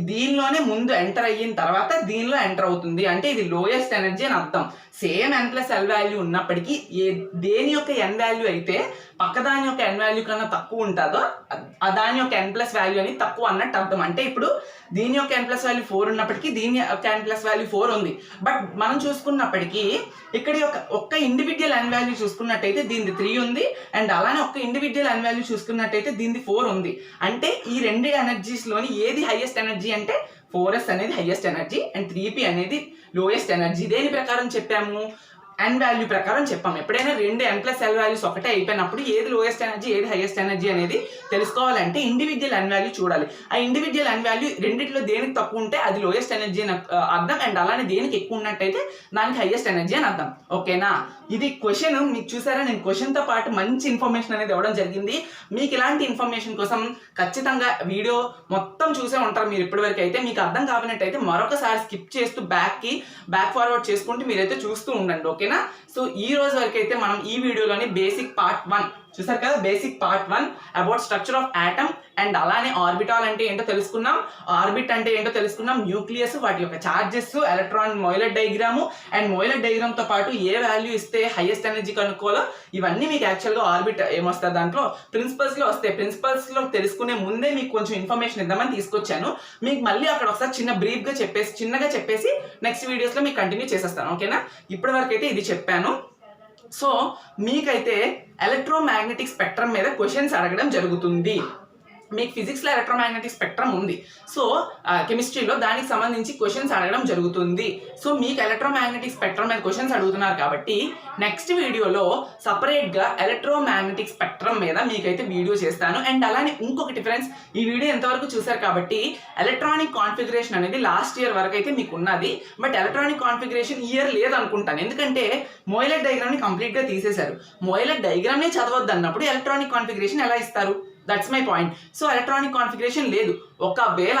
దీనిలోనే ముందు ఎంటర్ అయిన తర్వాత దీనిలో ఎంటర్ అవుతుంది. అంటే ఇది లోయెస్ట్ ఎనర్జీ అని అర్థం. సేమ్ n+L వాల్యూ ఉన్నప్పటికీ దేని యొక్క n వాల్యూ అయితే పక్కదాని యొక్క n వాల్యూ కన్నా తక్కువ ఉంటుందో దాని యొక్క n+ వాల్యూ అని తక్కువ అన్నట్టు అర్థం. అంటే ఇప్పుడు దీని యొక్క n+ వాల్యూ 4 ఉన్నప్పటికీ దీని యొక్క n+ వాల్యూ 4 ఉంది. బట్ మనం చూసుకున్నప్పటికీ ఇక్కడ ఒక్క ఇండివిజువల్ n వాల్యూ చూసుకున్నట్టయితే దీనిది 3 ఉంది అండ్ అలానే ఒక్క ఇండివిజువల్ n వాల్యూ చూసుకున్నట్టయితే దీనిది 4 ఉంది. అంటే ఈ రెండు ఎనర్జీస్లోని ఏది హైయెస్ట్ ఎనర్జీ అంటే 4s అనేది హైయెస్ట్ ఎనర్జీ అండ్ 3p అనేది లోయెస్ట్ ఎనర్జీ. దేని ప్రకారం చెప్పాము, n వాల్యూ ప్రకారం చెప్పాం. ఎప్పుడైనా రెండు n+l వాల్యూస్ ఒకటే అయిపోయినప్పుడు ఏది లోయెస్ట్ ఎనర్జీ ఏది హైయెస్ట్ ఎనర్జీ అనేది తెలుసుకోవాలంటే ఇండివిజువల్ n వాల్యూ చూడాలి. ఆ ఇండివిజువల్ n వాల్యూ రెండిట్లో దేనికి తక్కువ ఉంటే అది లోయెస్ట్ ఎనర్జీ అని అర్థం, అండ్ అలానే దేనికి ఎక్కువ ఉన్నట్టయితే దానికి హైయెస్ట్ ఎనర్జీ అని అర్థం. ఓకేనా? ఇది క్వశ్చన్ మీకు చూసారా, నేను క్వశ్చన్ తో పాటు మంచి ఇన్ఫర్మేషన్ అనేది ఇవ్వడం జరిగింది. మీకు ఇలాంటి ఇన్ఫర్మేషన్ కోసం ఖచ్చితంగా వీడియో మొత్తం చూసే ఉంటారు మీరు ఇప్పటివరకు. అయితే మీకు అర్థం కావాలంటే మరొకసారి స్కిప్ చేస్తూ బ్యాక్ ఫార్వర్డ్ చేసుకుంటూ మీరైతే చూస్తూ ఉండండి. ఓకేనా? సో ఈ రోజు వరకు అయితే మనం ఈ వీడియోలోని బేసిక్ పార్ట్ 1 చూసారు కదా. Basic part 1 about structure of atom and అలానే ఆర్బిటాల్ అంటే ఏంటో తెలుసుకున్నాం, ఆర్బిట్ అంటే ఏంటో తెలుసుకున్నాం, న్యూక్లియస్, వాటి యొక్క charges, electron Moeller diagram, and Moeller diagram తో పాటు ఏ వాల్యూ ఇస్తే హైయెస్ట్ ఎనర్జీ కనుక్కోవాలో ఇవన్నీ మీకు యాక్చువల్గా ఆర్బిట్ ఏమొస్తుంది దాంట్లో ప్రిన్సిపల్స్ లో వస్తాయి. ప్రిన్సిపల్స్ లో తెలుసుకునే ముందే మీకు కొంచెం ఇన్ఫర్మేషన్ ఇద్దామని తీసుకొచ్చాను. మీకు మళ్ళీ అక్కడ ఒకసారి చిన్నగా చెప్పేసి నెక్స్ట్ వీడియోస్ లో మీకు కంటిన్యూ చేసేస్తాను. ఓకేనా? ఇప్పటి వరకు అయితే ఇది చెప్పాను. సో మీకైతే ఎలక్ట్రోమాగ్నెటిక్ స్పెక్ట్రమ్ మీద క్వశ్చన్స్ అడగడం జరుగుతుంది. మీకు ఫిజిక్స్లో ఎలక్ట్రోమాగ్నెటిక్ స్పెక్ట్రమ్ ఉంది, సో కెమిస్ట్రీలో దానికి సంబంధించి క్వశ్చన్స్ అడగడం జరుగుతుంది. సో మీకు ఎలక్ట్రోమాగ్నెటిక్ స్పెక్ట్రమ్ మీద క్వశ్చన్స్ అడుగుతున్నారు కాబట్టి నెక్స్ట్ వీడియోలో సపరేట్గా ఎలక్ట్రోమాగ్నెటిక్ స్పెక్ట్రమ్ మీద మీకైతే వీడియో చేస్తాను. అండ్ అలానే ఇంకొకటి ఫ్రెండ్స్, ఈ వీడియో ఎంతవరకు చూసారు కాబట్టి ఎలక్ట్రానిక్ కాన్ఫిగరేషన్ అనేది లాస్ట్ ఇయర్ వరకు అయితే మీకు ఉన్నది, బట్ ఎలక్ట్రానిక్ కాన్ఫిగరేషన్ ఈ ఇయర్ లేదనుకుంటాను. ఎందుకంటే మొయిలెట్ డయాగ్రామ్ని కంప్లీట్గా తీసేశారు. మొయిలెట్ డయాగ్రామ్నే చదవద్దు అన్నప్పుడు ఎలక్ట్రానిక్ కాన్ఫిగరేషన్ ఎలా ఇస్తారు? That's my point. So electronic configuration లేదు. ఒకవేళ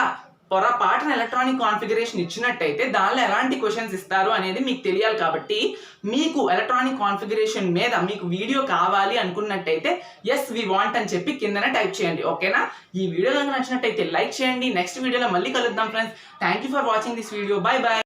పొరపాటున ఎలక్ట్రానిక్ కాన్ఫిగరేషన్ ఇచ్చినట్టయితే దానిలో ఎలాంటి క్వశ్చన్స్ ఇస్తారు అనేది మీకు తెలియాలి. కాబట్టి మీకు ఎలక్ట్రానిక్ కాన్ఫిగరేషన్ మీద మీకు వీడియో కావాలి అనుకున్నట్టయితే ఎస్ వి వాంట్ అని చెప్పి కిందనే టైప్ చేయండి. ఓకేనా? ఈ వీడియో కనుక నచ్చినట్టయితే లైక్ చేయండి. నెక్స్ట్ వీడియోలో మళ్ళీ కలుద్దాం friends. Thank you for watching this video. By by.